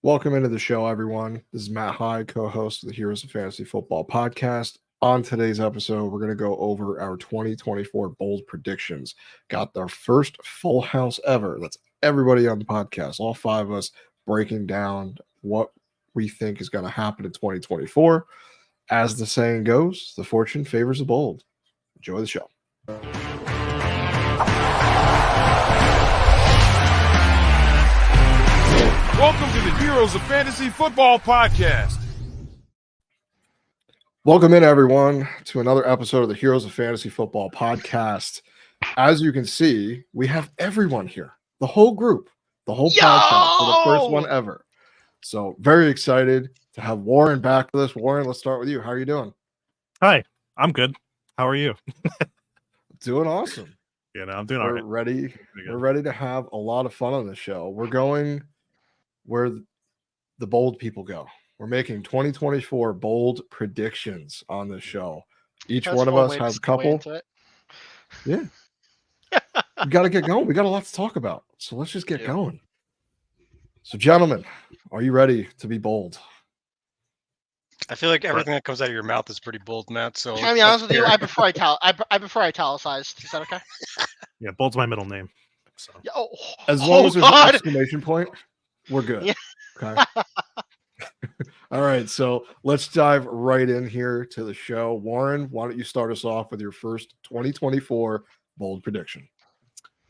Welcome into the show, everyone. This is Matt Hyde, co-host of the Heroes of Fantasy Football podcast. On today's episode, we're going to go over our 2024 bold predictions. Got our first full house ever. That's everybody on the podcast, all five of us breaking down what we think is going to happen in 2024. As the saying goes, the fortune favors the bold. Enjoy the show. Welcome to the Heroes of Fantasy Football podcast. Welcome in, everyone, to another episode of the Heroes of Fantasy Football podcast. As you can see, we have everyone here, the whole group, the whole podcast for the first one ever. So very excited to have Warren back with us. Warren, let's start with you. How are you doing? Hi, I'm good. How are you? Doing awesome. I'm doing all right. We're ready to have a lot of fun on the show. We're going where the bold people go. We're making 2024 bold predictions on this show. Each one of us has a couple. Yeah. We got to get going. We got a lot to talk about. So let's just get going. So, gentlemen, are you ready to be bold? I feel like everything that comes out of your mouth is pretty bold, Matt. So can I be honest with you? I prefer italicized. Is that okay? Yeah, bold's my middle name. So as long as there's an exclamation point, we're good. Yeah. Okay. All right, so let's dive right in here to the show. Warren, why don't you start us off with your first 2024 bold prediction?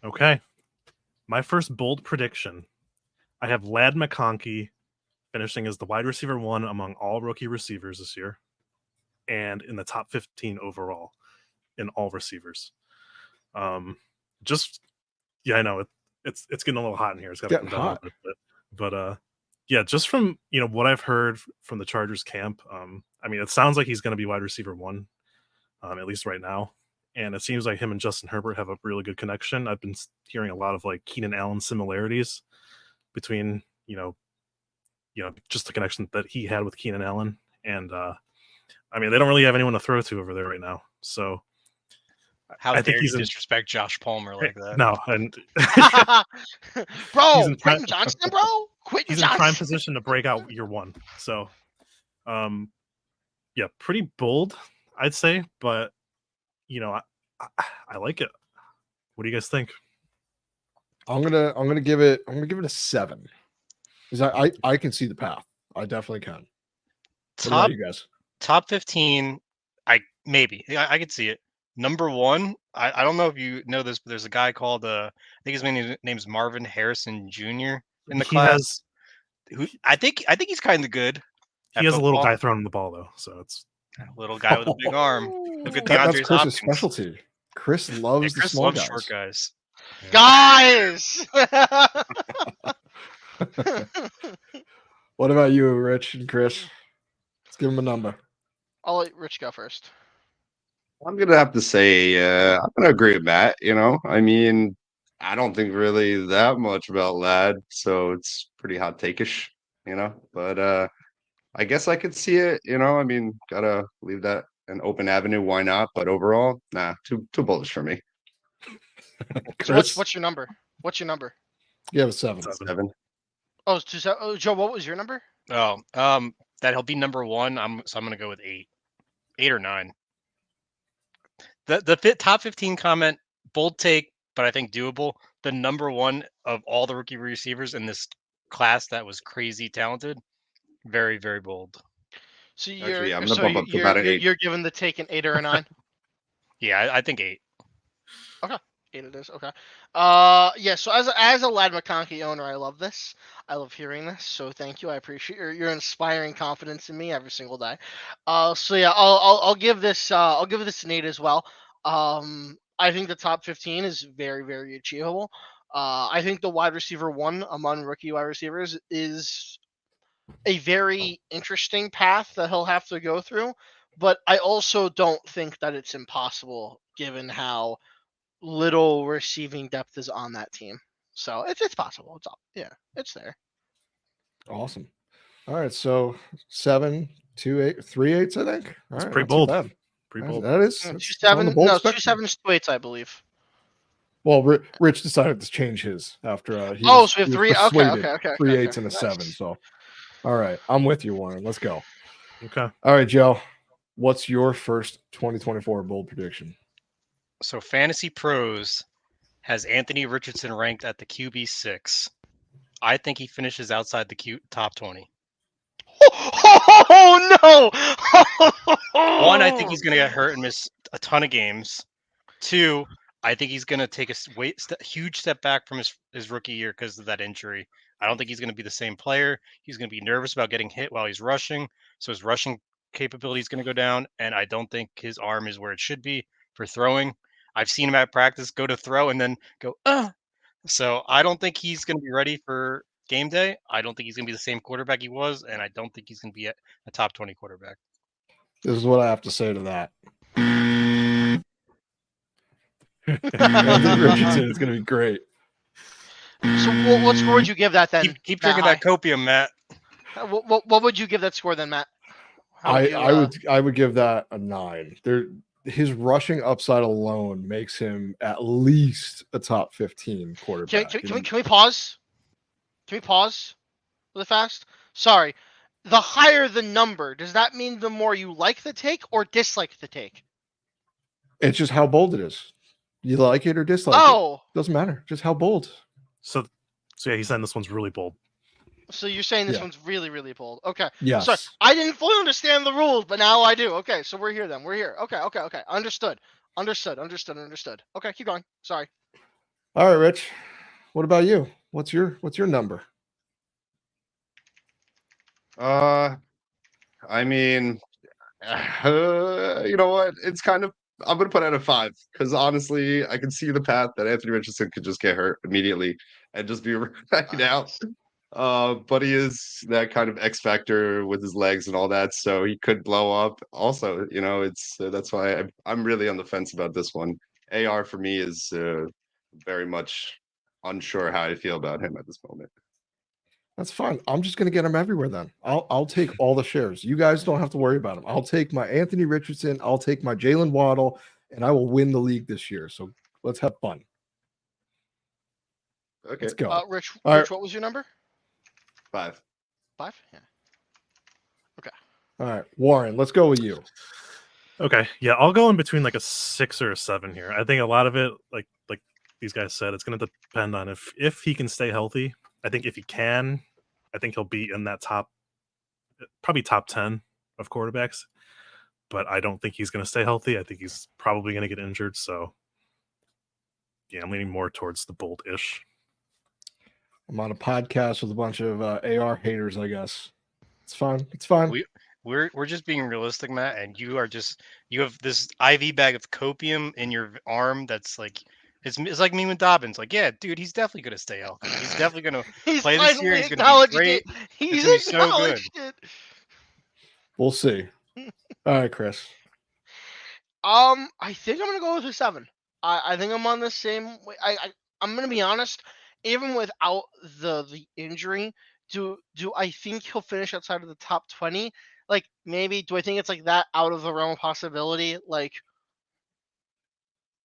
Okay. My first bold prediction, I have Lad McConkey finishing as the wide receiver 1 among all rookie receivers this year and in the top 15 overall in all receivers. I know it's getting a little hot in here. It's got to come down a little bit. But just from what I've heard from the Chargers camp, it sounds like he's going to be wide receiver 1, at least right now. And it seems like him and Justin Herbert have a really good connection. I've been hearing a lot of like Keenan Allen similarities between just the connection that he had with Keenan Allen. And they don't really have anyone to throw to over there right now. So how dare you disrespect Josh Palmer like that? No, and bro, Quentin Johnson, bro. He's in prime position to break out year 1. So, pretty bold, I'd say. But I like it. What do you guys think? I'm gonna give it a 7 because I can see the path. I definitely can. What about you guys? Top 15. I could see it. Number 1, I don't know if you know this, but there's a guy called I think his name's Marvin Harrison Jr. in the class. I think he's kind of good. He has a little guy throwing the ball though, so it's a little guy with a big arm. Look at that's Chris's specialty. Chris loves the small guys. Short guys. Guys. What about you, Rich and Chris? Let's give him a number. I'll let Rich go first. I'm going to have to say, I'm going to agree with Matt. I don't think really that much about Lad, so it's pretty hot take-ish, but I guess I could see it, got to leave that an open avenue. Why not? But overall, too bullish for me. So what's your number? You have a 7. 7. Oh, it's 2-7. Oh, Joe, what was your number? Oh, that he'll be number 1. I'm going to go with 8 or 9. The top 15 comment, bold take, but I think doable. The number 1 of all the rookie receivers in this class that was crazy talented. Very, very bold. So I'm going to bump up to about an 8. You're giving the take an 8 or a 9? Yeah, I think 8. Okay. 8 it is. Okay. So as a Lad McConkey owner, I love this. I love hearing this. So thank you. I appreciate your inspiring confidence in me every single day. I'll give this an 8 as well. I think the top 15 is very, very achievable. I think the wide receiver 1 among rookie wide receivers is a very interesting path that he'll have to go through, but I also don't think that it's impossible given how little receiving depth is on that team. So it's possible. It's there. Awesome. All right, so 7, 2, 8, 3 8s, I think. That's pretty bold. Pretty bold. That is 2 7. No, 2 7s, 2 8s, I believe. Well, Rich decided to change his after he. So we have 3. Okay. 3 8s and a 7. So All right. I'm with you, Warren. Let's go. Okay. All right, Joe. What's your first 2024 bold prediction? So Fantasy Pros has Anthony Richardson ranked at the QB 6. I think he finishes outside the top 20. Oh no! One, I think he's going to get hurt and miss a ton of games. Two, I think he's going to take a huge step back from his rookie year because of that injury. I don't think he's going to be the same player. He's going to be nervous about getting hit while he's rushing, so his rushing capability is going to go down, and I don't think his arm is where it should be for throwing. I've seen him at practice go to throw and then go, So I don't think he's going to be ready for game day. I don't think he's going to be the same quarterback he was, and I don't think he's going to be a top 20 quarterback. This is what I have to say to that. Anthony Richardson is going to be great. So what score would you give that then? Keep drinking that copium, Matt. What would you give that score then, Matt? I would give that a 9. His rushing upside alone makes him at least a top 15 quarterback. Can we pause? Can we pause really fast? Sorry. The higher the number, does that mean the more you like the take or dislike the take? It's just how bold it is. You like it or dislike it. Doesn't matter. Just how bold. So yeah, he's saying this one's really bold. So you're saying this one's really, really bold. Okay. Yes. Sorry, I didn't fully understand the rules, but now I do. Okay, so we're here then. We're here. Okay. Understood. Okay, keep going. Sorry. All right, Rich. What about you? What's your number? I mean, you know what? It's kind of, I'm going to put it at a 5 because honestly, I can see the path that Anthony Richardson could just get hurt immediately and just be right out. But he is that kind of X factor with his legs and all that, so he could blow up. Also, it's that's why I'm really on the fence about this one. AR for me is very much unsure how I feel about him at this moment. That's fine. I'm just going to get him everywhere then. I'll take all the shares. You guys don't have to worry about him. I'll take my Anthony Richardson. I'll take my Jalen Waddle, and I will win the league this year. So let's have fun. Okay. Let's go. Rich, right. What was your number? 5. 5? Yeah. Okay. All right. Warren, let's go with you. Okay. Yeah, I'll go in between like a 6 or a 7 here. I think a lot of it, like these guys said, it's going to depend on if he can stay healthy. I think if he can, I think he'll be in that probably top 10 of quarterbacks. But I don't think he's going to stay healthy. I think he's probably going to get injured. So, yeah, I'm leaning more towards the bold-ish. I'm on a podcast with a bunch of AR haters, I guess. It's fine. It's fine. We're just being realistic, Matt, and you have this IV bag of copium in your arm that's like it's like me with Dobbins. Like, yeah, dude, he's definitely gonna stay healthy. He's definitely gonna play this year. He's gonna be great. He's gonna be so good. We'll see. All right, Chris. I think I'm gonna go with a 7. I think I'm on the same way. I'm gonna be honest. Even without the injury, do I think he'll finish outside of the top 20? Like, maybe, do I think it's like that out of the realm of possibility? Like,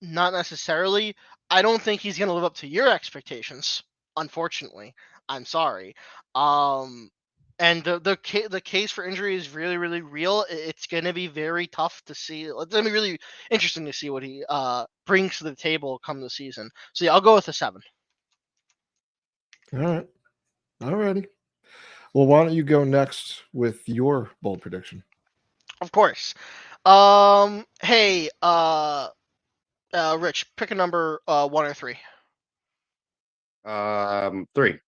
not necessarily. I don't think he's going to live up to your expectations, unfortunately. I'm sorry. And the case for injury is really, really real. It's going to be very tough to see. It's going to be really interesting to see what he brings to the table come the season. So, yeah, I'll go with a 7. All right. All righty. Well, why don't you go next with your bold prediction? Of course. Hey, Rich, pick a number 1 or 3. 3.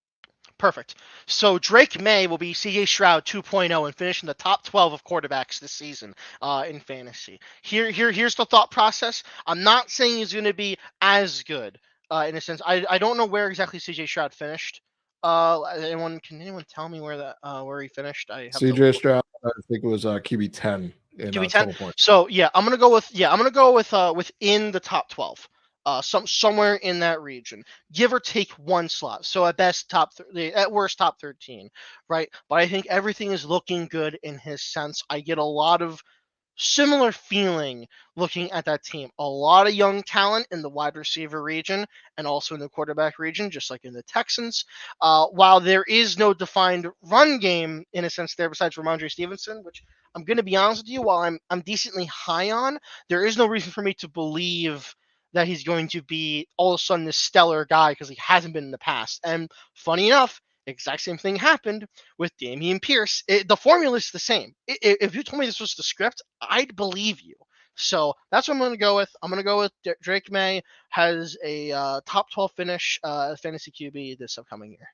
Perfect. So Drake Maye will be CJ Stroud 2.0 and finish in the top 12 of quarterbacks this season in fantasy. Here's the thought process. I'm not saying he's going to be as good in a sense. I don't know where exactly CJ Stroud finished. Can anyone tell me where he finished? CJ Stroud, I think it was QB 10 in QB 10. total points. So I'm gonna go with within the top 12. Somewhere in that region, give or take one slot. So at best at worst top 13, right? But I think everything is looking good in his sense. I get a lot of similar feeling looking at that team. A lot of young talent in the wide receiver region and also in the quarterback region, just like in the Texans. While there is no defined run game in a sense there besides Ramondre Stevenson, which I'm going to be honest with you, while I'm decently high on, there is no reason for me to believe that he's going to be all of a sudden this stellar guy because he hasn't been in the past. And funny enough, exact same thing happened with Dameon Pierce. The formula is the same. If you told me this was the script, I'd believe you. So that's what I'm going to go with. I'm going to go with Drake Maye has a top 12 finish fantasy QB this upcoming year.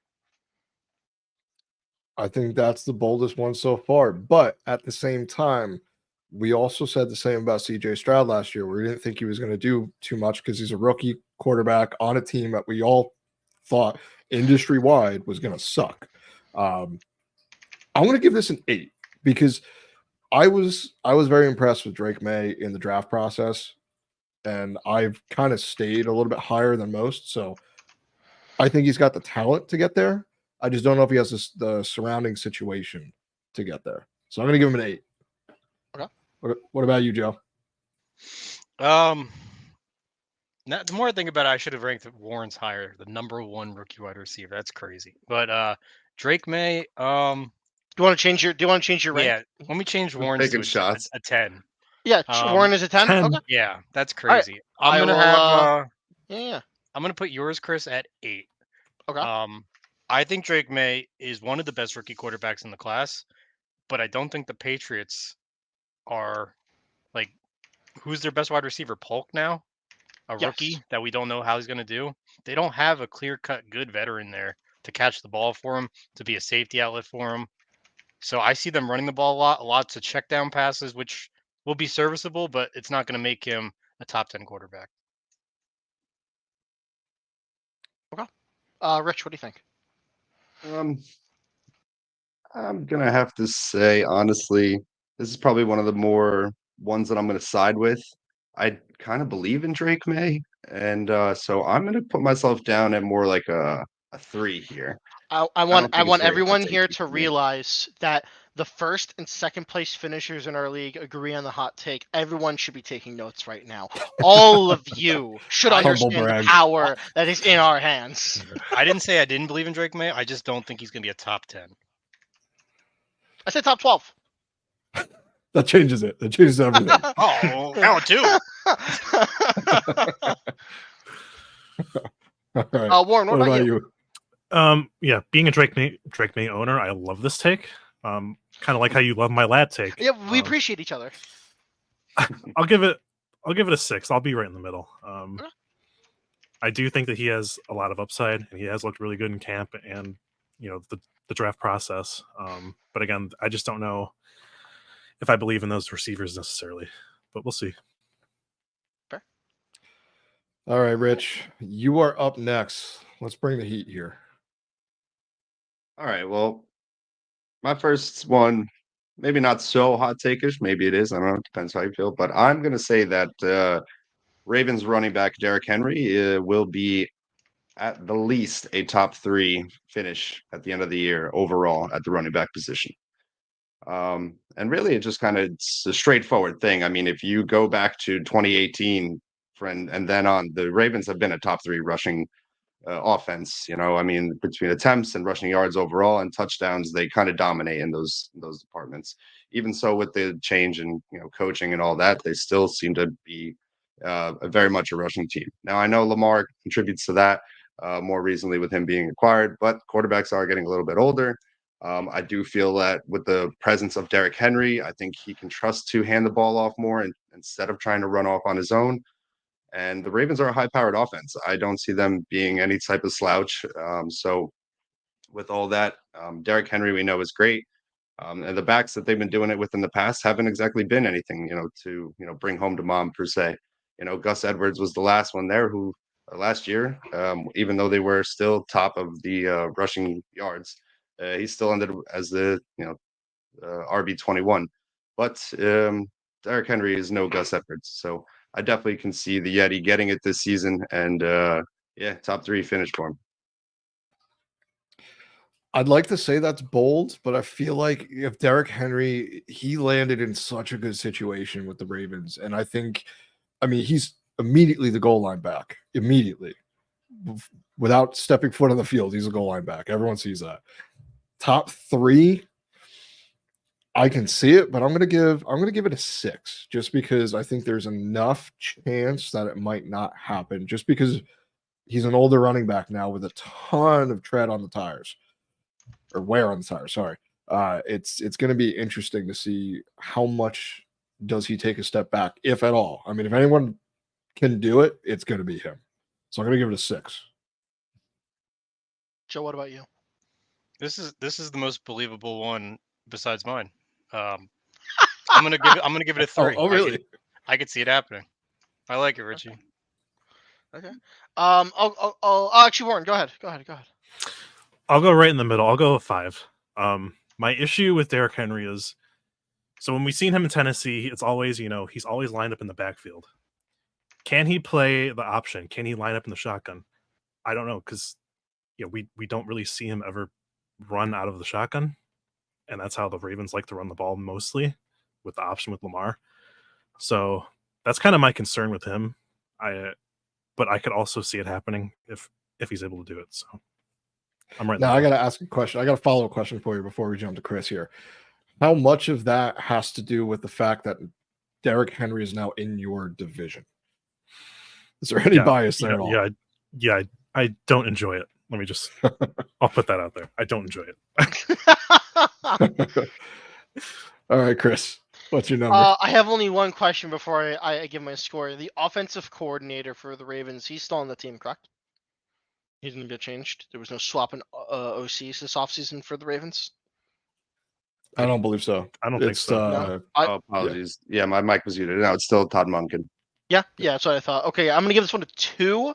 I think that's the boldest one so far. But at the same time, we also said the same about CJ Stroud last year. We didn't think he was going to do too much because he's a rookie quarterback on a team that we all thought industry wide was going to suck. I'm going to give this an 8 because I was very impressed with Drake Maye in the draft process, and I've kind of stayed a little bit higher than most. So I think he's got the talent to get there. I just don't know if he has the surrounding situation to get there. So I'm going to give him an 8. Okay. What about you, Joe? Now, the more I think about it, I should have ranked Warren's higher, the number 1 rookie wide receiver. That's crazy. But Drake Maye, do you want to change your rank? Yeah, let me change Warren's to a 10. Yeah, Warren is a 10. 10. Okay. Yeah, that's crazy. Right. I'm gonna have yeah. I'm gonna put yours, Chris, at 8. Okay. I think Drake Maye is one of the best rookie quarterbacks in the class, but I don't think the Patriots are like, who's their best wide receiver? Polk now, rookie that we don't know how he's gonna do. They don't have a clear-cut good veteran there to catch the ball for him, to be a safety outlet for him. So I see them running the ball a lot, lots of check down passes, which will be serviceable, but it's not going to make him a top 10 quarterback. Okay. Rich, what do you think? I'm gonna have to say, honestly, this is probably one of the more ones that I'm gonna side with. I kind of believe in Drake Maye, and so I'm gonna put myself down at more like a 3 here. I want everyone here to realize that the first and second place finishers in our league agree on the hot take. Everyone should be taking notes right now. All of you should understand the power that is in our hands. I didn't say I didn't believe in Drake Maye. I just don't think he's going to be a top 10. I said top 12. That changes it. That changes everything. Oh, now 2. All right. Warren, what about you? Yeah, being a Drake Maye owner, I love this take. Kind of like how you love my lad take. Yeah, we appreciate each other. I'll give it a 6. I'll be right in the middle. I do think that he has a lot of upside, and he has looked really good in camp and the draft process. But again, I just don't know if I believe in those receivers necessarily. But we'll see. Fair. All right, Rich, you are up next. Let's bring the heat here. All right. Well, my first one, maybe not so hot take-ish. Maybe it is. I don't know. It depends how you feel. But I'm going to say that Ravens running back Derrick Henry will be at the least a top 3 finish at the end of the year overall at the running back position. And really, it just it's a straightforward thing. I mean, if you go back to 2018 and then on, the Ravens have been a top 3 rushing offense. I mean, between attempts and rushing yards overall and touchdowns, they kind of dominate in those departments. Even so, with the change in coaching and all that, they still seem to be very much a rushing team. Now, I know Lamar contributes to that more recently with him being acquired, but quarterbacks are getting a little bit older. I do feel that with the presence of Derrick Henry, I think he can trust to hand the ball off more instead of trying to run off on his own. And the Ravens are a high-powered offense. I don't see them being any type of slouch. So with all that, Derrick Henry we know is great. And the backs that they've been doing it with in the past haven't exactly been anything, to bring home to mom per se. Gus Edwards was the last one there who last year, even though they were still top of the rushing yards, he still ended as the RB21. But Derrick Henry is no Gus Edwards, so I definitely can see the Yeti getting it this season, and top 3 finish for him. I'd like to say that's bold, but I feel like if Derrick Henry, he landed in such a good situation with the Ravens, and I mean, he's immediately the goal line back, immediately, without stepping foot on the field. He's a goal line back. Everyone sees that. Top 3, I can see it, but I'm gonna give it a 6, just because I think there's enough chance that it might not happen, just because he's an older running back now with a ton of tread on the tires. Or wear on the tire. Sorry. It's going to be interesting to see how much does he take a step back, if at all. I mean, if anyone can do it, it's going to be him. So I'm going to give it a 6. Joe, what about you? This is the most believable one besides mine. I'm gonna give it a 3. Oh, really? I could see it happening. I like it, Richie. Okay. Actually, Warren, go ahead. I'll go right in the middle. I'll go with 5. My issue with Derrick Henry is, so when we've seen him in Tennessee, it's always, he's always lined up in the backfield. Can he play the option? Can he line up in the shotgun? I don't know, because we don't really see him ever run out of the shotgun, and that's how the Ravens like to run the ball mostly, with the option with Lamar. So that's kind of my concern with him. But I could also see it happening if he's able to do it. So I'm right now. I got to ask a question. I got a follow-up question for you before we jump to Chris here. How much of that has to do with the fact that Derrick Henry is now in your division? Is there any bias there at all? Yeah. I don't enjoy it. Let me just, I'll put that out there. I don't enjoy it. All right, Chris, what's your number? I have only one question before I give my score. The offensive coordinator for the Ravens, he's still on the team, correct? He didn't get changed. There was no swapping OCs this offseason for the Ravens. I don't believe so. I don't think so. Apologies. Yeah, my mic was muted. No, it's still Todd Monken. Yeah, that's what I thought. Okay, I'm gonna give this one a 2.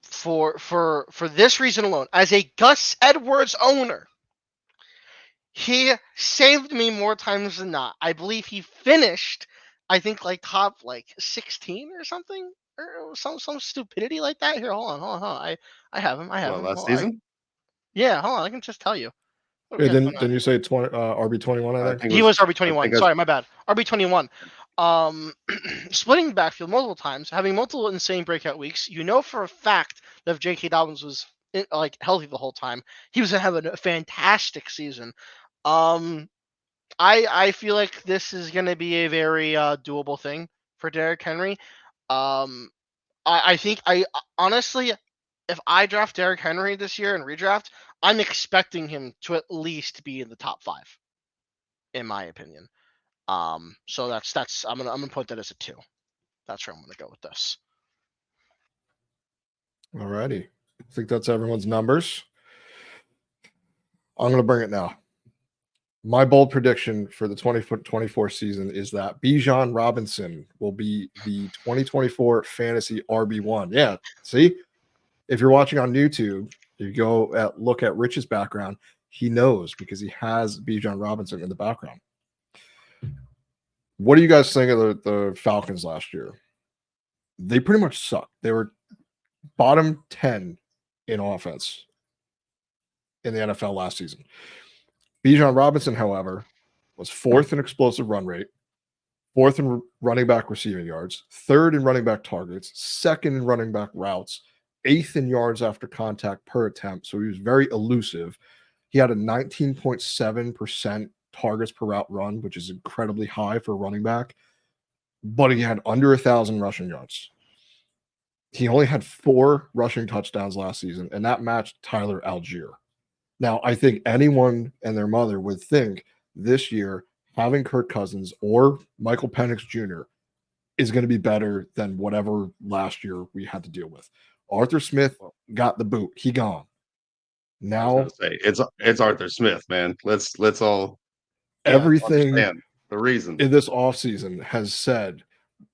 For this reason alone, as a Gus Edwards owner, he saved me more times than not. I believe he finished, I think, top 16 or something, or some stupidity like that. Here, hold on. I have him. Last season? Yeah, hold on. I can just tell you. Okay, didn't you say RB21? I think he was RB21. Sorry, my bad. RB21. Splitting the backfield multiple times, having multiple insane breakout weeks. For a fact that if J.K. Dobbins was healthy the whole time, he was having a fantastic season. I feel like this is going to be a very doable thing for Derrick Henry. I think honestly, if I draft Derrick Henry this year in redraft, I'm expecting him to at least be in the top 5, in my opinion. So that's I'm gonna put that as a 2. That's where I'm gonna go with this. All righty. I think that's everyone's numbers. I'm gonna bring it now. My bold prediction for the 2024 season is that Bijan Robinson will be the 2024 fantasy RB1. Yeah, see? If you're watching on YouTube, you go look at Rich's background, he knows because he has Bijan Robinson in the background. What do you guys think of the Falcons last year? They pretty much sucked. They were bottom 10 in offense in the NFL last season. Bijan Robinson, however, was 4th in explosive run rate, 4th in running back receiving yards, 3rd in running back targets, 2nd in running back routes, 8th in yards after contact per attempt. So he was very elusive. He had a 19.7% targets per route run, which is incredibly high for a running back, but he had under 1,000 rushing yards. He only had 4 rushing touchdowns last season, and that matched Tyler Algier. Now, I think anyone and their mother would think this year having Kirk Cousins or Michael Penix Jr. is going to be better than whatever last year we had to deal with. Arthur Smith got the boot. He gone. Now it's Arthur Smith, man. Let's all everything understand the reason in this offseason has said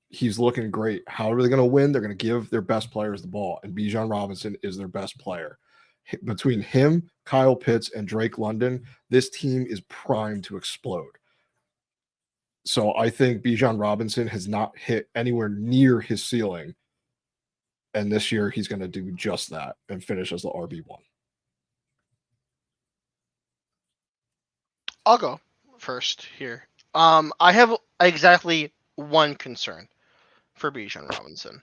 he's looking great. How are they going to win? They're going to give their best players the ball, and Bijan Robinson is their best player. Between him, Kyle Pitts, and Drake London, this team is primed to explode. So I think Bijan Robinson has not hit anywhere near his ceiling, and this year he's going to do just that and finish as the RB1. I'll go first here. I have exactly one concern for Bijan Robinson.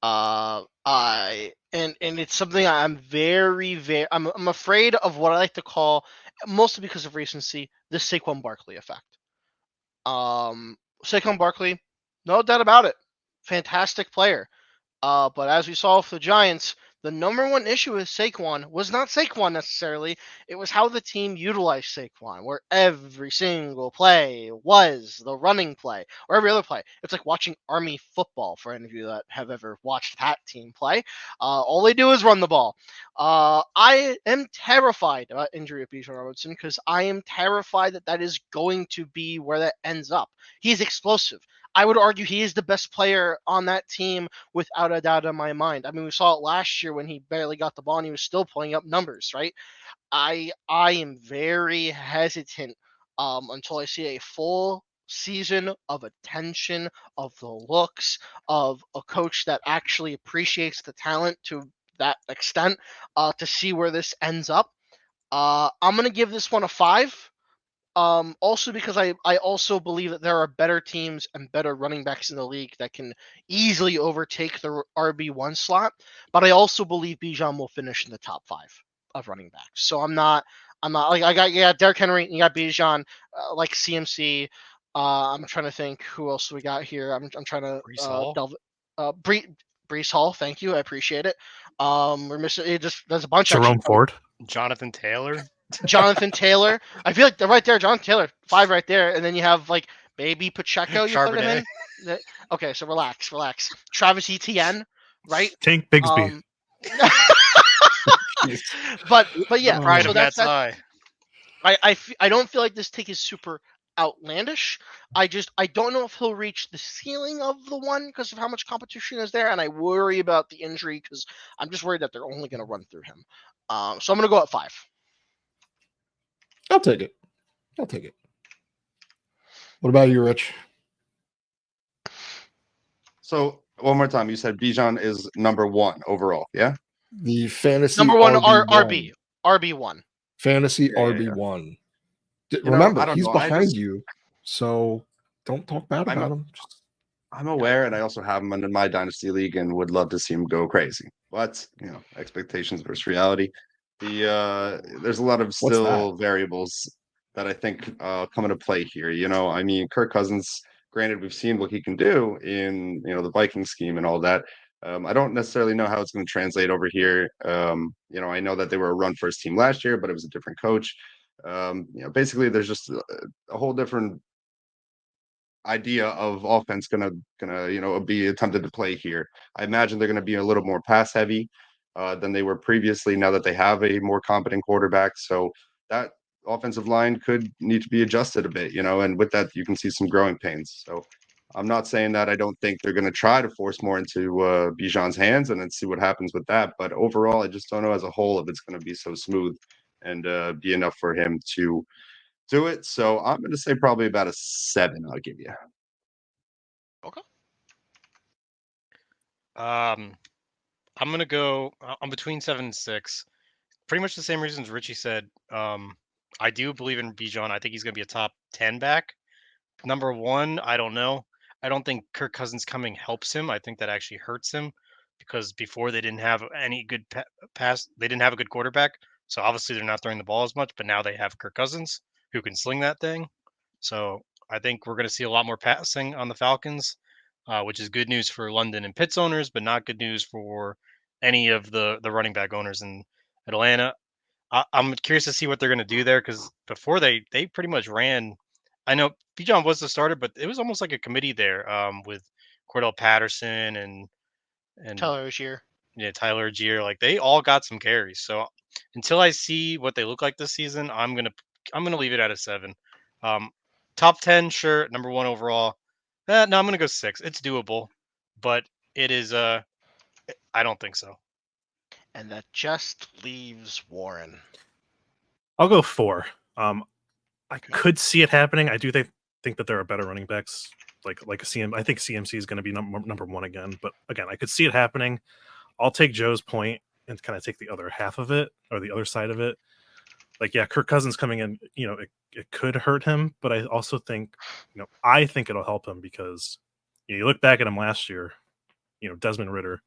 And it's something I'm I'm afraid of what I like to call, mostly because of recency, the Saquon Barkley effect. Saquon Barkley, no doubt about it, fantastic player. But as we saw with the Giants, the number one issue with Saquon was not Saquon necessarily. It was how the team utilized Saquon, where every single play was the running play, or every other play. It's like watching Army football for any of you that have ever watched that team play. All they do is run the ball. I am terrified about injury of Bijan Robinson because I am terrified that is going to be where that ends up. He's explosive. I would argue he is the best player on that team without a doubt in my mind. I mean, we saw it last year when he barely got the ball and he was still pulling up numbers, right? I am very hesitant until I see a full season of attention, of the looks, of a coach that actually appreciates the talent to that extent, to see where this ends up. I'm going to give this one a 5. Also because I also believe that there are better teams and better running backs in the league that can easily overtake the RB1 slot, but I also believe Bijan will finish in the top 5 of running backs. So I'm not like I got Derrick Henry, you got Bijan, like CMC. I'm trying to think who else we got here. I'm trying to Breece Hall. delve. Breece Hall, thank you, I appreciate it. We're missing there's a bunch. Jerome Ford, Jonathan Taylor. Jonathan Taylor. I feel like they're right there. Jonathan Taylor, 5 right there. And then you have like maybe Pacheco. You put him in. Okay, so relax. Travis Etienne, right? Tank Bigsby. But yeah, Pride so of Matt's eye. I don't feel like this take is super outlandish. I don't know if he'll reach the ceiling of the one because of how much competition is there, and I worry about the injury because I'm just worried that they're only going to run through him. So I'm going to go at 5. I'll take it. What about you, Rich? So one more time, you said Bijan is number 1 overall, yeah? The fantasy number 1 RB1. RB1. Fantasy Yeah, RB1. know, Remember, I he's don't know. behind you, so don't talk bad about him. I'm aware, and I also have him under my dynasty league, and would love to see him go crazy. But expectations versus reality. There's a lot of still variables that I think come into play here. I mean, Kirk Cousins. Granted, we've seen what he can do in the Viking scheme and all that. I don't necessarily know how it's going to translate over here. I know that they were a run first team last year, but it was a different coach. Basically, there's just a whole different idea of offense gonna be attempted to play here. I imagine they're going to be a little more pass heavy than they were previously. Now that they have a more competent quarterback, so that offensive line could need to be adjusted a bit. And with that, you can see some growing pains. So I'm not saying that I don't think they're going to try to force more into Bijan's hands and then see what happens with that. But overall, I just don't know as a whole if it's going to be so smooth and be enough for him to do it. So I'm going to say probably about a 7. I'll give you. Okay. I'm going to go. I'm between 7 and 6. Pretty much the same reasons Richie said. I do believe in Bijan. I think he's going to be a top 10 back. Number 1, I don't know. I don't think Kirk Cousins coming helps him. I think that actually hurts him because before they didn't have any good pass. They didn't have a good quarterback. So obviously they're not throwing the ball as much, but now they have Kirk Cousins who can sling that thing. So I think we're going to see a lot more passing on the Falcons, which is good news for London and Pitts owners, but not good news for any of the running back owners in Atlanta. I'm curious to see what they're going to do there because before they pretty much ran. I know Bijan was the starter, but it was almost like a committee there with Cordell Patterson and Tyler Algier. Yeah, Tyler Algier. Like they all got some carries. So until I see what they look like this season, I'm gonna leave it at a 7. Top 10, sure. Number 1 overall. No, I'm gonna go 6. It's doable, but it is. I don't think so. And that just leaves Warren. I'll go 4. I could see it happening. I do think that there are better running backs, like a CM. I think CMC is going to be number 1 again. But again, I could see it happening. I'll take Joe's point and kind of take the other half of it or the other side of it. like, yeah, Kirk Cousins coming in, it could hurt him, but I also think, I think it'll help him because you look back at him last year, Desmond Ridder,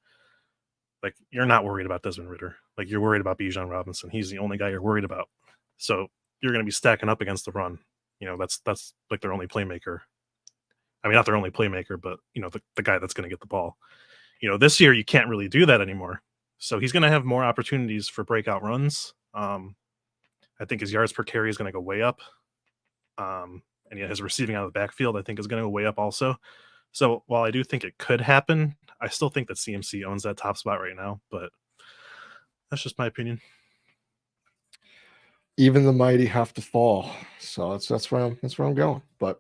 like, you're not worried about Desmond Ridder. Like, you're worried about Bijan Robinson. He's the only guy you're worried about. So you're going to be stacking up against the run. That's like their only playmaker. I mean, not their only playmaker, but, the guy that's going to get the ball. This year you can't really do that anymore. So he's going to have more opportunities for breakout runs. I think his yards per carry is going to go way up. And yeah, his receiving out of the backfield, I think, is going to go way up also. So while I do think it could happen, I still think that CMC owns that top spot right now. But that's just my opinion. Even the mighty have to fall. So that's where I'm going. But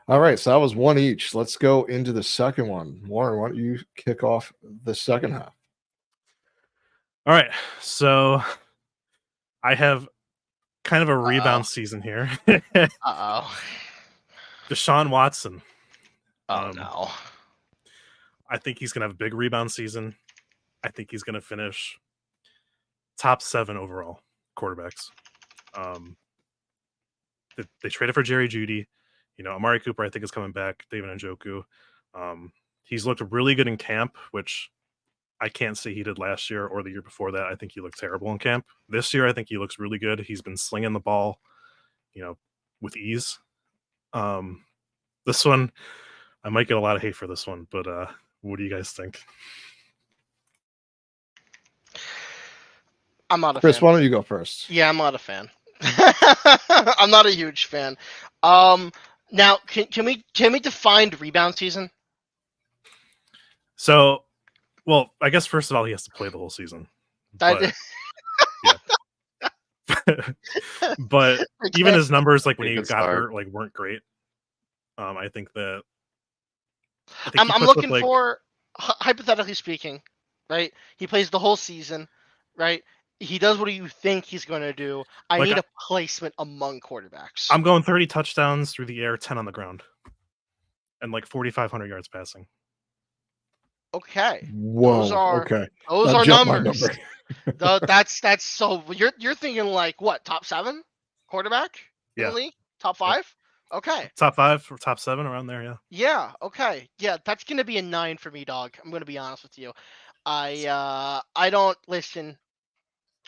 all right, so that was one each. Let's go into the second one. Warren, why don't you kick off the second half? All right, so I have kind of a rebound season here. Deshaun Watson. No. I think he's going to have a big rebound season. I think he's going to finish top 7 overall quarterbacks. They traded for Jerry Jeudy. Amari Cooper, I think, is coming back. David Njoku. He's looked really good in camp, which I can't say he did last year or the year before that. I think he looked terrible in camp. This year, I think he looks really good. He's been slinging the ball, with ease. This one, I might get a lot of hate for this one, but what do you guys think? I'm not a Chris, fan. why don't you go first? Yeah, I'm not a fan. I'm not a huge fan. Now, can we define rebound season? So, well, I guess first of all, he has to play the whole season. But, but even his numbers, like when he got hurt, like weren't great. I think I'm looking for, hypothetically speaking, right? He plays the whole season, right? He does what you think he's going to do. I need a placement among quarterbacks. I'm going 30 touchdowns through the air, 10 on the ground, and like 4,500 yards passing. Okay. Whoa. Those are numbers. That's so. You're thinking like what? Top 7 quarterback in the league? Top 5? Yep. Okay. Top 5 or top 7 around there, yeah. Yeah, okay. Yeah, that's gonna be a 9 for me, dog. I'm gonna be honest with you. I don't listen.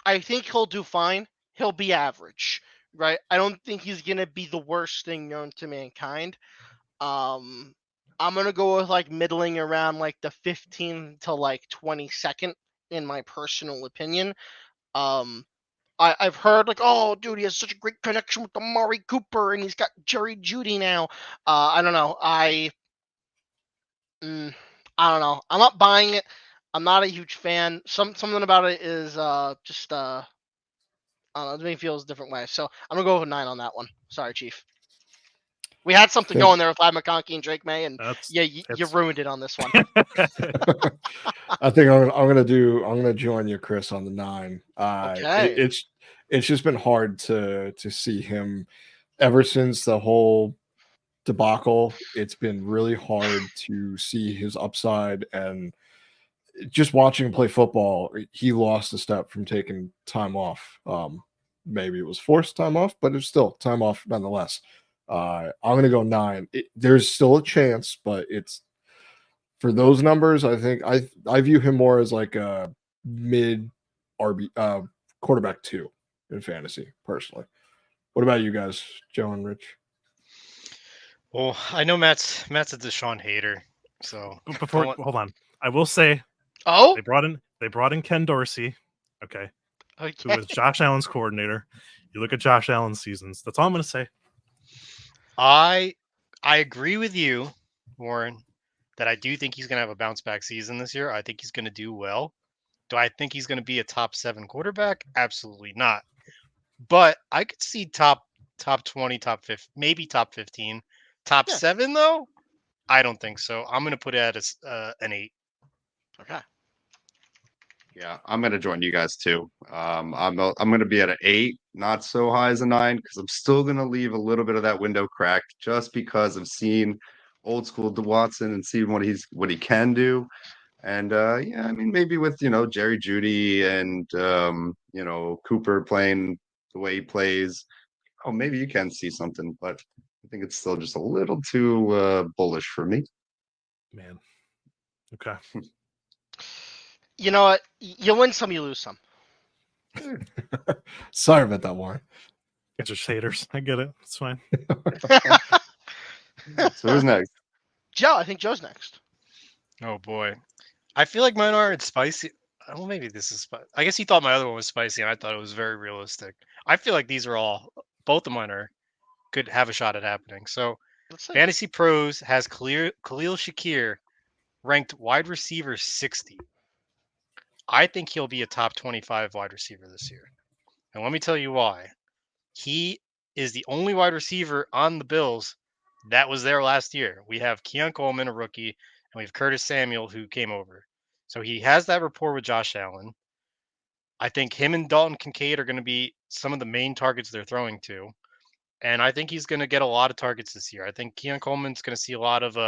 I think he'll do fine. He'll be average, right? I don't think he's gonna be the worst thing known to mankind. I'm gonna go with like middling around like the 15 to like 22nd in my personal opinion. I've heard like, oh, dude, he has such a great connection with Amari Cooper, and he's got Jerry Jeudy now. I don't know. I don't know. I'm not buying it. I'm not a huge fan. Something about it is just I don't know. It makes me feel a different way. So I'm gonna go with a 9 on that one. Sorry, Chief. We had something going there with McConkey and Drake Maye, and you ruined it on this one. I think I'm gonna join you, Chris, on the 9. Okay. It's just been hard to see him ever since the whole debacle. It's been really hard to see his upside, and just watching him play football, he lost a step from taking time off. Maybe it was forced time off, but it's still time off nonetheless. I'm going to go 9. There's still a chance, but it's for those numbers. I think I view him more as like a mid RB quarterback 2 in fantasy personally. What about you guys, Joe and Rich? Well, I know Matt's a Deshaun hater, so hold on. I will say, they brought in Ken Dorsey, okay, who was Josh Allen's coordinator. You look at Josh Allen's seasons. That's all I'm going to say. I agree with you, Warren, that I do think he's going to have a bounce back season this year. I think he's going to do well. Do I think he's going to be a top 7 quarterback? Absolutely not. But I could see top 20, top 5, maybe top 15. Top 7 though? I don't think so. I'm going to put it at an 8. Okay. Yeah, I'm going to join you guys too. I'm going to be at an 8, not so high as a 9, because I'm still going to leave a little bit of that window cracked just because I've seen old school Watson and seen what he can do. And I mean, maybe with Jerry Jeudy and Cooper playing the way he plays. Oh, maybe you can see something, but I think it's still just a little too bullish for me. Man. Okay. You know what? You win some, you lose some. Sorry about that, Warren. It's just haters. I get it. It's fine. So who's next? Joe, I think Joe's next. Oh boy, I feel like mine aren't spicy. Oh, maybe this is spicy. I guess he thought my other one was spicy, and I thought it was very realistic. I feel like these are both of mine could have a shot at happening. So, Let's see. Fantasy Pros has Khalil Shakir ranked wide receiver 60. I think he'll be a top 25 wide receiver this year. And let me tell you why. He is the only wide receiver on the Bills that was there last year. We have Keon Coleman, a rookie, and we have Curtis Samuel, who came over. So he has that rapport with Josh Allen. I think him and Dalton Kincaid are going to be some of the main targets they're throwing to. And I think he's going to get a lot of targets this year. I think Keon Coleman's going to see a lot of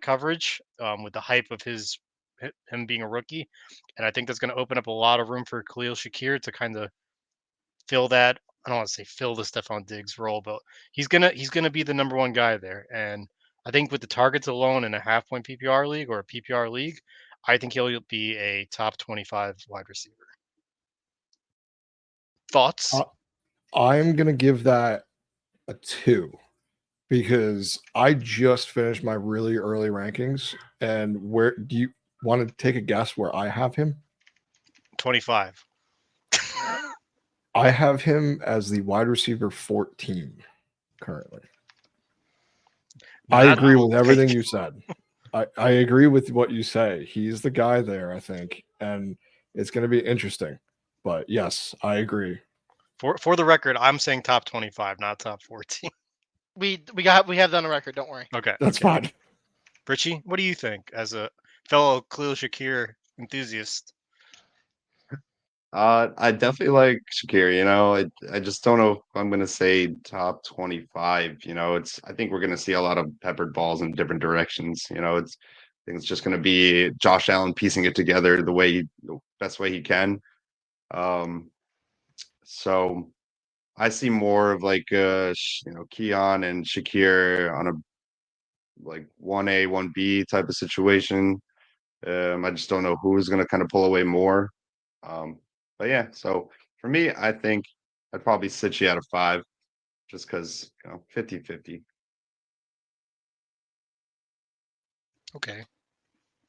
coverage with the hype of him being a rookie, and I think that's going to open up a lot of room for Khalil Shakir to kind of fill that. I don't want to say fill the Stephon Diggs role, but he's gonna be the number one guy there. And I think with the targets alone in a half-point PPR league or a PPR league, I think he'll be a top 25 wide receiver. Thoughts? I'm going to give that a 2 because I just finished my really early rankings. And where do you want to take a guess where I have him? 25. I have him as the wide receiver 14 currently. I agree with everything you said. I agree with what you say. He's the guy there, I think, and it's going to be interesting. But yes, I agree. For the record, I'm saying top 25, not top 14. We have that on the record. Don't worry. Okay, That's fine. Richie, what do you think as a fellow Khalil Shakir enthusiast? I definitely like Shakir. You know, I just don't know if I'm going to say top 25. You know, I think we're going to see a lot of peppered balls in different directions. You know, I think it's just going to be Josh Allen piecing it together the best way he can. So I see more of like Keon and Shakir on a like 1A, 1B type of situation. I just don't know who's going to kind of pull away more. But yeah, so for me, I think I'd probably sit you at a 5 just because, 50-50. Okay.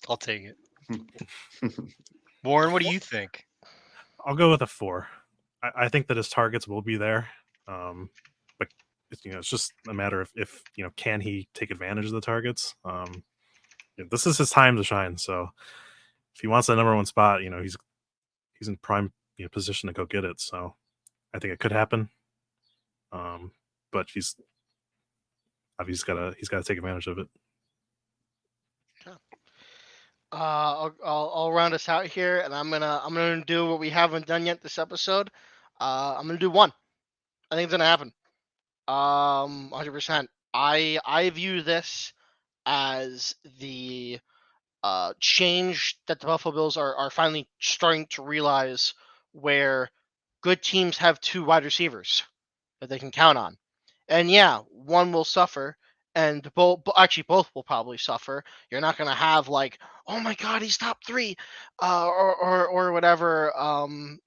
I'll take it. Warren, what do you think? I'll go with a 4. I think that his targets will be there. But it's just a matter of if can he take advantage of the targets? This is his time to shine. So if he wants that number 1 spot, he's in prime position to go get it. So I think it could happen. But he's got to take advantage of it. Okay. I'll round us out here, and I'm gonna do what we haven't done yet this episode. I'm gonna do 1. I think it's gonna happen. 100%. I view this as the change that the Buffalo Bills are finally starting to realize, where good teams have 2 wide receivers that they can count on. And yeah, one will suffer, and both will probably suffer. You're not going to have like, oh my God, he's top 3, or whatever,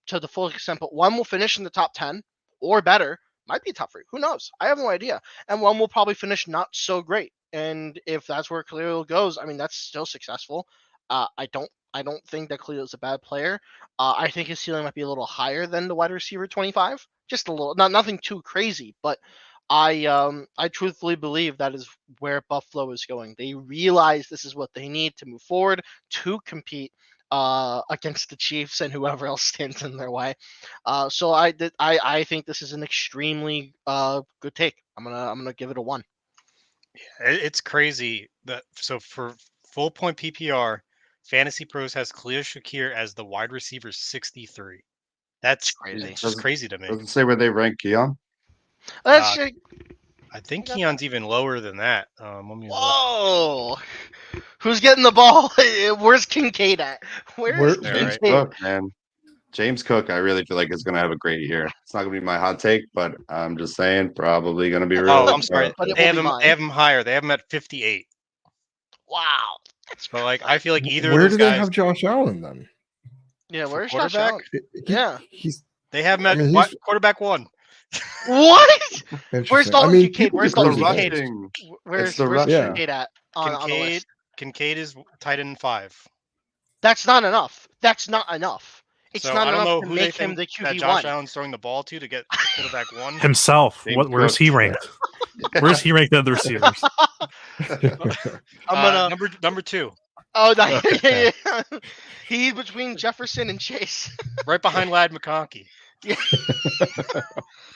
to the full extent. But one will finish in the top 10 or better, might be top 3. Who knows? I have no idea. And one will probably finish not so great. And if that's where Khalil goes, I mean, that's still successful. I don't think that Khalil is a bad player. I think his ceiling might be a little higher than the wide receiver 25, just a little, nothing too crazy. But I truthfully believe that is where Buffalo is going. They realize this is what they need to move forward to compete against the Chiefs and whoever else stands in their way. So I think this is an extremely good take. I'm gonna give it a 1. Yeah, it's crazy that for full point PPR, Fantasy Pros has Khalil Shakir as the wide receiver 63. That's crazy. It's just crazy to me. Doesn't say where they rank Keon. I think Keon's even lower than that. Let me Whoa! Who's getting the ball? Where's Kincaid at? Where's Kincaid? Look, man. James Cook, I really feel like is going to have a great year. It's not going to be my hot take, but I'm just saying, probably going to be real. Oh, I'm sorry. But it They will have be him. mine. They have him higher. They have him at 58. Wow. That's So like, I feel like either Where of do those they guys have Josh Allen then? Yeah, for where's Josh quarterback. Allen? He- Yeah. he's They have him I at mean, what? he's Quarterback 1. What? Where's interesting. Dalton Kincaid? people Where's It's the Dalton crazy Kincaid? rushing. Where's the where's rushing. Kincaid at on the list? Kincaid is tight end 5. That's not enough. That's not enough. It's So not I don't enough know to who they make him think the that QB Josh one. Allen's throwing the ball to get quarterback 1. Himself. James Where's he Cook. ranked? Where's he ranked? The other receivers. I'm gonna. Number 2, Oh, yeah. He's between Jefferson and Chase. right behind Lad McConkey.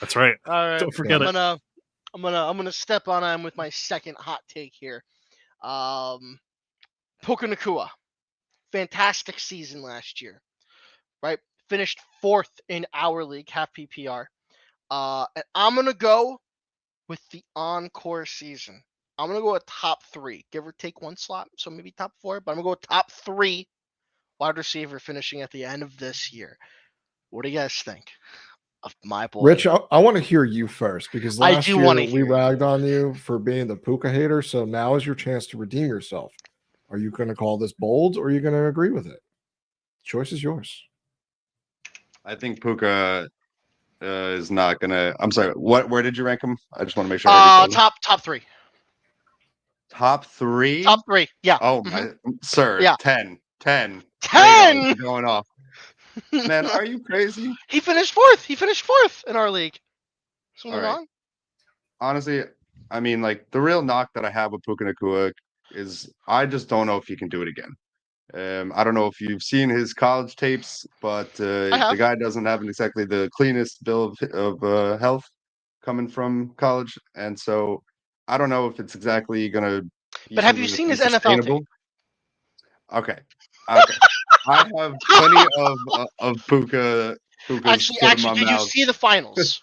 That's right. All right. Don't forget it. I'm gonna step on him with my second hot take here. Puka Nacua, fantastic season last year, right? Finished 4th in our league, half PPR. And I'm gonna go with the encore season. I'm gonna go a top 3, give or take 1 slot, so maybe top 4. But I'm gonna go top 3 wide receiver finishing at the end of this year. What do you guys think of my boy? Rich, I want to hear you first because I last do year wanna we hear you. ragged on you for being the Puka hater. So now is your chance to redeem yourself. Are you going to call this bold or are you going to agree with it? Choice is yours. I think Puka is not going to. I'm sorry. Where did you rank him? I just want to make sure. I heard you Top 3. Top 3. Top 3. Yeah. Oh my, sir. Yeah. 10. 10. 10. Going off. Man, are you crazy? He finished 4th. He finished 4th in our league. Something All right. wrong? Honestly, I mean, like the real knock that I have with Puka Nacua is I just don't know if he can do it again. I don't know if you've seen his college tapes, but the guy doesn't have exactly the cleanest bill of health coming from college, and so I don't know if it's exactly gonna be. But have you seen his NFL tape? Okay. I have plenty of Puka. Actually, did you see the finals?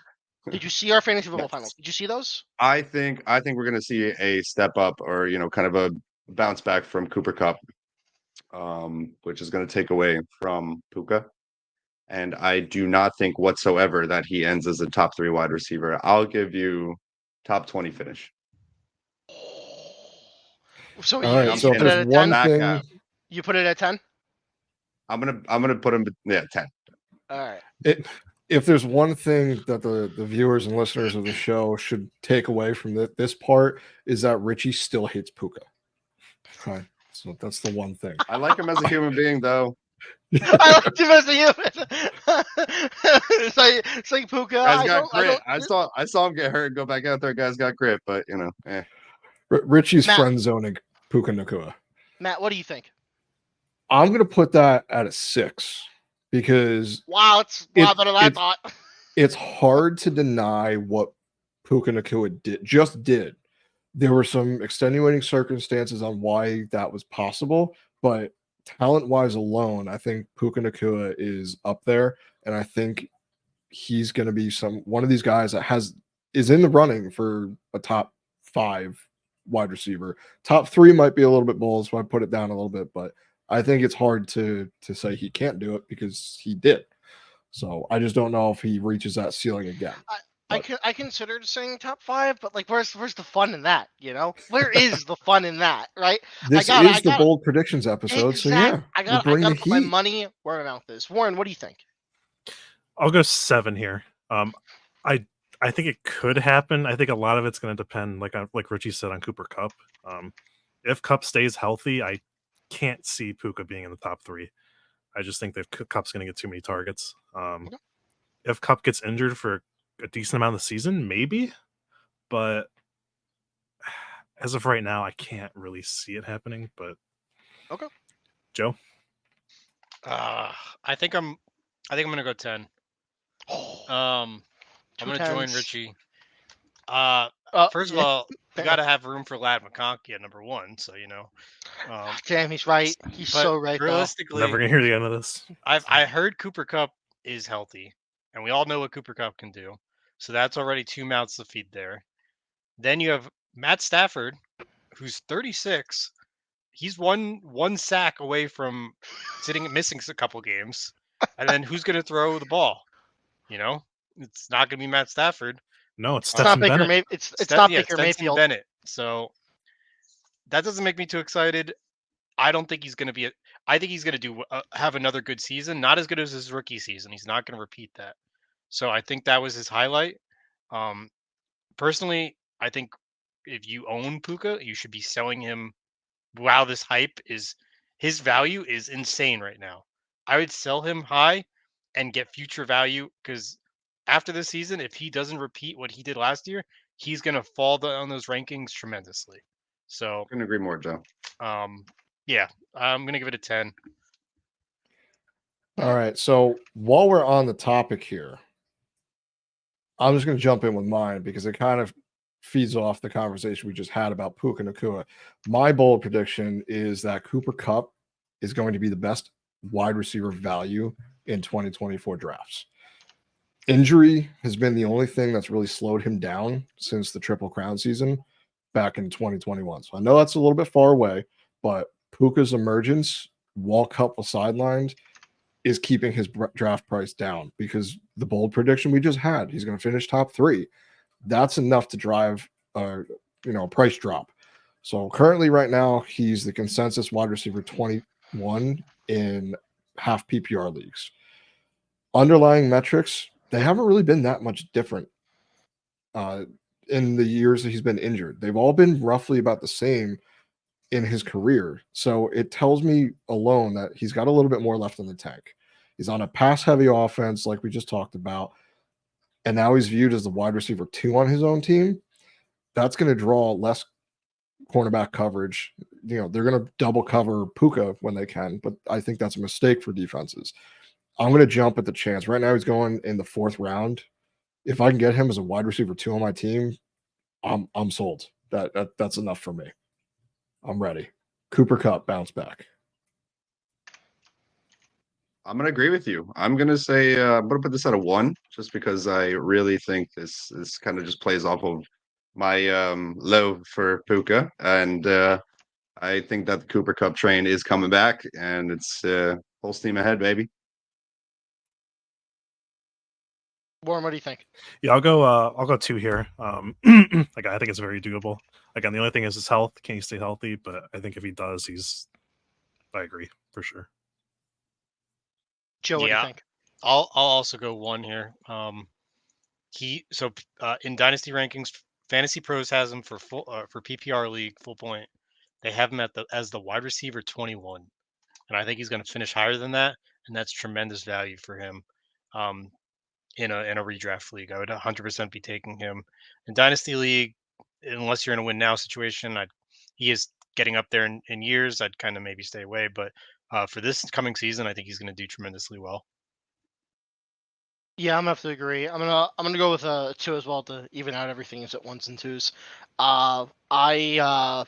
Did you see our fantasy football finals? Did you see those? I think we're going to see a step up, or kind of a bounce back from Cooper Kupp, which is going to take away from Puka. And I do not think whatsoever that he ends as a top 3 wide receiver. I'll give you top 20 finish. So All right. So if put it there's at one 10? thing, You put it at 10? I'm gonna put him 10. All right. If there's one thing that the viewers and listeners of the show should take away from this part is that Richie still hates Puka. Okay, so that's the one thing. I like him as a human being, though. I like him as a human. it's like Puka. Guy's got grit. I saw him get hurt and go back out there. Guy's got grit, but Richie's friend zoning Puka Nacua. Matt, what do you think? I'm gonna put that at a 6 because it's a lot better than I thought. It's hard to deny what Puka Nacua did. There were some extenuating circumstances on why that was possible, but talent-wise alone, I think Puka Nacua is up there, and I think he's going to be one of these guys that is in the running for a top 5 wide receiver. Top 3 might be a little bit bold, so I put it down a little bit, but I think it's hard to say he can't do it because he did. So I just don't know if he reaches that ceiling again. I considered saying top 5, but like, where's the fun in that? Where is the fun in that? Right? This is the bold predictions episode, exactly. so yeah, I got to put my money where my mouth is. Warren, what do you think? I'll go 7 here. I think it could happen. I think a lot of it's going to depend, like Richie said, on Cooper Kupp. If Kupp stays healthy, I can't see Puka being in the top 3. I just think that Kupp's going to get too many targets. If Kupp gets injured for a decent amount of the season, maybe. But as of right now, I can't really see it happening. But okay, Joe. I think I'm going to go 10. I'm going to join Richie. First of all, you got to have room for Lad McConkey at number 1. So damn, he's right. He's so right. Realistically, never gonna hear the end of this. I heard Cooper Kupp is healthy, and we all know what Cooper Kupp can do. So that's already 2 mouths to feed there. Then you have Matt Stafford, who's 36. He's one sack away from missing a couple games. And then who's going to throw the ball? It's not going to be Matt Stafford. No, it's It's not Stetson Baker Bennett. it's not Baker Stetson Mayfield. Bennett. So that doesn't make me too excited. I don't think he's going to be. I think he's going to do have another good season. Not as good as his rookie season. He's not going to repeat that. So I think that was his highlight. Personally, I think if you own Puka, you should be selling him. Wow, this hype is his value is insane right now. I would sell him high and get future value because after this season, if he doesn't repeat what he did last year, he's going to fall down those rankings tremendously. So, Couldn't agree more, Joe. Yeah, I'm going to give it a 10. All right. So while we're on the topic here, I'm just going to jump in with mine because it kind of feeds off the conversation we just had about Puka Nacua. My bold prediction is that Cooper Kupp is going to be the best wide receiver value in 2024 drafts. Injury has been the only thing that's really slowed him down since the Triple Crown season back in 2021. So I know that's a little bit far away, but Puka's emergence while Kupp was sidelined is keeping his draft price down because the bold prediction we just had, he's going to finish top 3. That's enough to drive a price drop. So currently right now, he's the consensus wide receiver 21 in half PPR leagues. Underlying metrics, they haven't really been that much different in the years that he's been injured. They've all been roughly about the same in his career. So it tells me alone that he's got a little bit more left in the tank. He's on a pass-heavy offense like we just talked about, and now he's viewed as the wide receiver 2 on his own team. That's going to draw less cornerback coverage. They're going to double cover Puka when they can, but I think that's a mistake for defenses. I'm going to jump at the chance. Right now he's going in the 4th round. If I can get him as a wide receiver 2 on my team, I'm sold. That's enough for me. I'm ready. Cooper Kupp bounce back. I'm going to agree with you. I'm going to say I'm going to put this at a 1 just because I really think this kind of just plays off of my low for Puka. And I think that the Cooper Kupp train is coming back and it's full steam ahead, baby. Warren, what do you think? Yeah, I'll go 2 here. I think it's very doable. Again, the only thing is his health. Can he stay healthy? But I think if he does, I agree for sure. Joe, what do you think? I'll also go 1 here. In dynasty rankings, Fantasy Pros has him for PPR league full point. They have him as the wide receiver 21, and I think he's going to finish higher than that, and that's tremendous value for him. In a redraft league, I would 100% be taking him. In dynasty league, unless you're in a win now situation, he is getting up there in years. I'd kind of maybe stay away, but for this coming season, I think he's going to do tremendously well. Yeah, I'm gonna have to agree. I'm gonna go with a 2 as well to even out everything is at 1s and 2s. I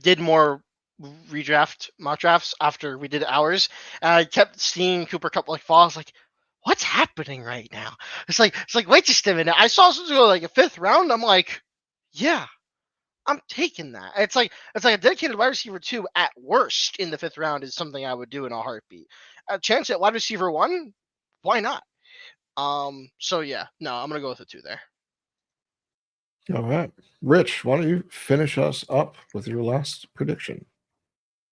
did more redraft mock drafts after we did ours, and I kept seeing Cooper Kupp fall. I was like, what's happening right now? It's like wait just a minute. I saw something go like a 5th round. I'm like, yeah, I'm taking that. It's like a dedicated wide receiver 2 at worst in the 5th round is something I would do in a heartbeat. A chance at wide receiver 1, why not? So yeah, no, I'm gonna go with a 2 there. All right. Rich, why don't you finish us up with your last prediction?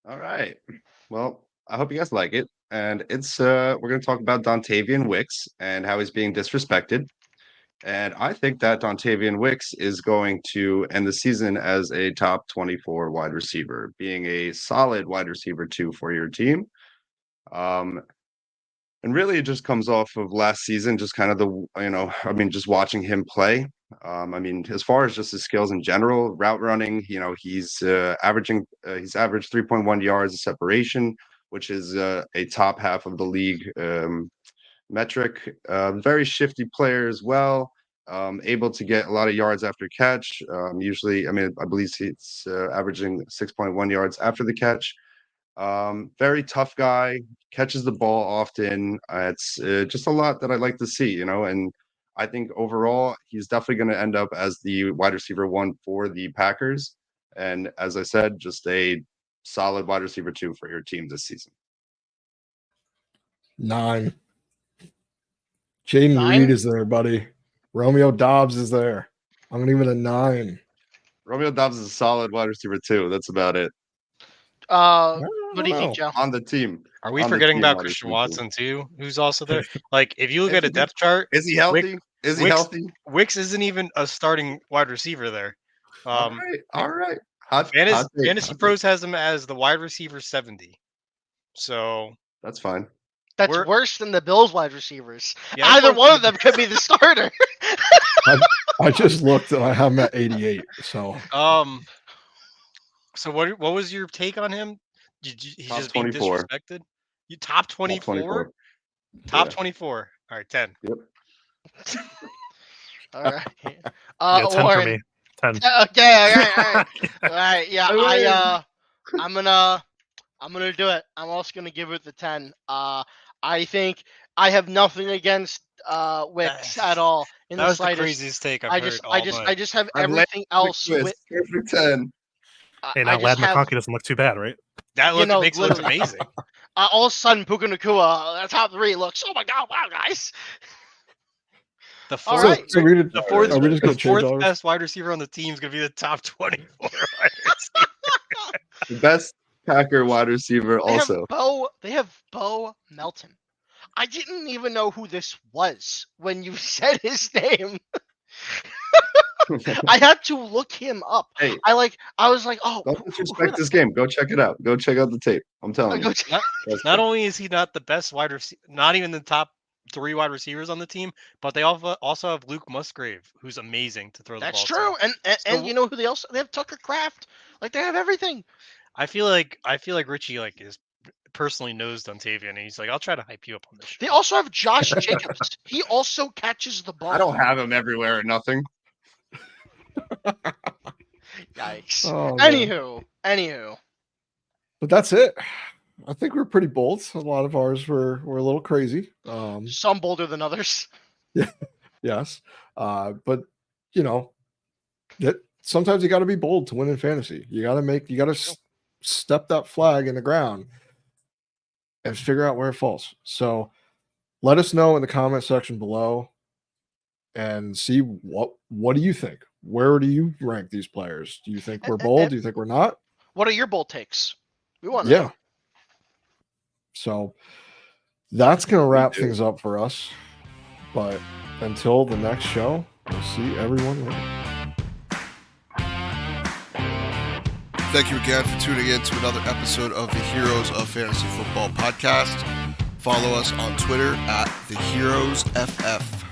All right. Well, I hope you guys like it. And it's we're going to talk about Dontayvion Wicks and how he's being disrespected. And I think that Dontayvion Wicks is going to end the season as a top 24 wide receiver, being a solid wide receiver 2 for your team. And really, it just comes off of last season, just kind of just watching him play. As far as just his skills in general, route running, he's averaged 3.1 yards of separation, which is a top half of the league metric. Very shifty player as well, able to get a lot of yards after catch. Usually, I believe he's averaging 6.1 yards after the catch. Very tough guy, catches the ball often. It's just a lot that I'd like to see, and I think overall he's definitely going to end up as the wide receiver 1 for the Packers. And as I said, just a solid wide receiver 2 for your team this season. 9. Jaden 9? Reed is there, buddy. Romeo Dobbs is there. I'm going to give it a 9. Romeo Dobbs is a solid wide receiver too. That's about it. What do you think, Joe? On the team. Are we On the forgetting team, about wide Christian receiver Watson too, who's also there? Like, if you look Is at a he- depth chart, Is he healthy? Is he Wicks- healthy? Wicks isn't even a starting wide receiver there. All right. Hot take, Fantasy hot Pros take. has him as the wide receiver 70. So That's fine. That's We're- worse than the Bills wide receivers. yeah, Either close one to of them could be the starter. I just looked and I have him at 88. So So what was your take on him? He's Top just being 24. disrespected. You top 24? Top Yeah. 24. All right, 10. All right. Yeah, 10 for Warren. me. 10. Okay, all right. Yeah, I'm gonna do it. I'm also gonna give it the 10. I think I have nothing against Wicks at all in That the was the slightest. craziest take I've heard all night. I just have I've everything else. Twist, for 10. Hey, now I Lad just have, McConkey doesn't look too bad, right? That you know, makes it look literally. amazing. all of a sudden Puka Nacua, top 3 looks. Oh my god! Wow, guys. The All fourth, right. so we did, the fourth, are we just going the to change fourth ours? best wide receiver on the team is going to be the top 24. The best Packer wide receiver also. They have Bo Melton. I didn't even know who this was when you said his name. I had to look him up. Hey, I was like, oh, don't disrespect this game. Go check it out. Go check out the tape. I'm telling you. Not only is he not the best wide receiver, not even the top 3 wide receivers on the team, but they also have Luke Musgrave, who's amazing to throw the ball. That's true. to. And you know who they have Tucker Kraft. Like, they have everything. I feel like Richie is personally knows Dontayvion, and he's like, I'll try to hype you up on this show. They also have Josh Jacobs. He also catches the ball. I don't have him everywhere or nothing. Yikes. Oh, man. Anywho. But that's it. I think we're pretty bold. A lot of ours were a little crazy. Some bolder than others. Yes. But sometimes you got to be bold to win in fantasy. You got to step that flag in the ground and figure out where it falls. So let us know in the comment section below and see what do you think? Where do you rank these players? Do you think we're bold? Do you think we're not? What are your bold takes? We want to Yeah. know. So that's going to wrap things up for us. But until the next show, we'll see everyone later. Thank you again for tuning in to another episode of the Heroes of Fantasy Football podcast. Follow us on Twitter at the Heroes FF.